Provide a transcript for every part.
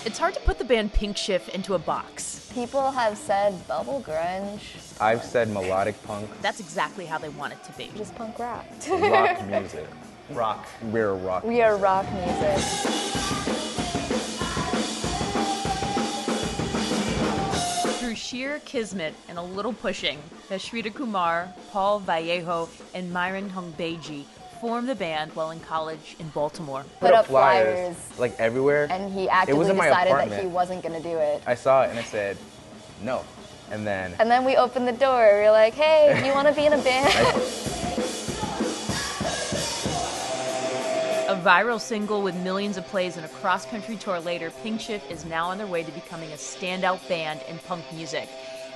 It's hard to put the band Pink Shift into a box. People have said bubble grunge. I've said melodic punk. That's exactly how they want it to be. Just punk rock. Rock music. Rock. We're rock We are rock music. Through sheer kismet and a little pushing, Hashrita Kumar, Paul Vallejo, and Myron Hongbeji formed the band while in college in Baltimore. Put up flyers. Like everywhere. And he It actively was in my decided that apartment. he wasn't going to do it. I saw it and I said, no. And then And then we opened the door. We were like, hey, you want to be in a band? A viral single with millions of plays and a cross-country tour later, Pink Shift is now on their way to becoming a standout band in punk music.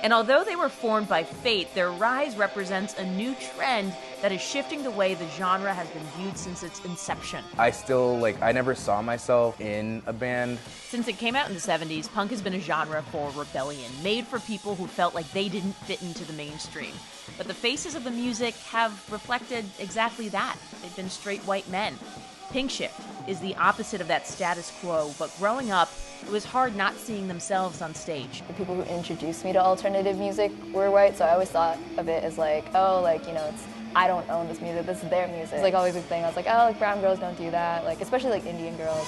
And although they were formed by fate, their rise represents a new trend that is shifting the way the genre has been viewed since its inception. I never saw myself in a band. Since it came out in the 70s, punk has been a genre for rebellion, made for people who felt like they didn't fit into the mainstream. But the faces of the music have reflected exactly that. They've been straight white men. Pink Shift is the opposite of that status quo, but growing up, it was hard not seeing themselves on stage. The people who introduced me to alternative music were white, so I always thought of it as like, oh, like, you know, it's, I don't own this music, this is their music. It's like always a thing. I was like, oh, like brown girls don't do that, like especially like Indian girls.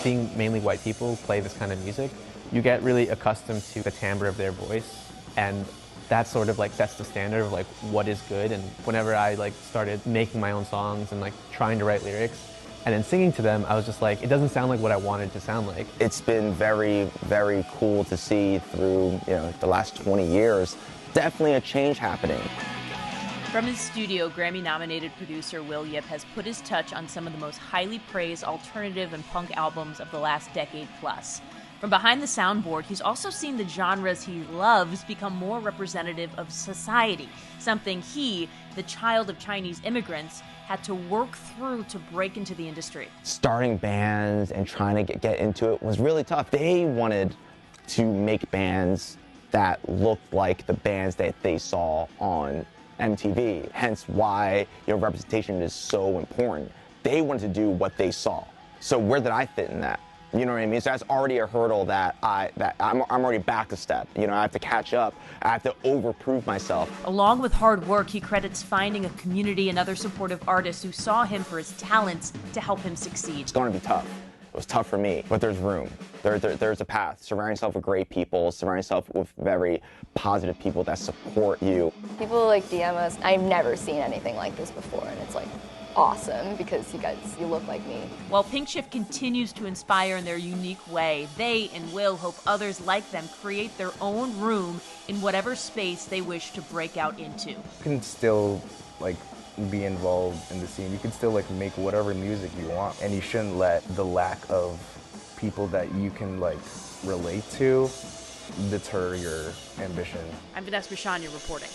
Seeing mainly white people play this kind of music, you get really accustomed to the timbre of their voice, and that sort of like sets the standard of like what is good. And whenever I like started making my own songs and like trying to write lyrics and then singing to them, I was just like, it doesn't sound like what I wanted to sound like. It's been very, very cool to see through, the last 20 years. Definitely a change happening. From his studio, Grammy-nominated producer Will Yip has put his touch on some of the most highly praised alternative and punk albums of the last decade plus. From behind the soundboard, he's also seen the genres he loves become more representative of society, something he, the child of Chinese immigrants, had to work through to break into the industry. Starting bands and trying to get into it was really tough. They wanted to make bands that looked like the bands that they saw on MTV, hence why representation is so important. They wanted to do what they saw. So where did I fit in that? You know what I mean? So that's already a hurdle that I'm already back a step. I have to catch up. I have to overprove myself. Along with hard work, he credits finding a community and other supportive artists who saw him for his talents to help him succeed. It's going to be tough. It was tough for me, but there's room. There's a path. Surround yourself with great people. Surround yourself with very positive people that support you. People like DM us, I've never seen anything like this before, and it's like awesome because you look like me. While Pink Shift continues to inspire in their unique way, they and Will hope others like them create their own room in whatever space they wish to break out into. You can still be involved in the scene. You can still make whatever music you want, and you shouldn't let the lack of people that you can relate to deter your ambition. I'm Vanessa Bashania reporting.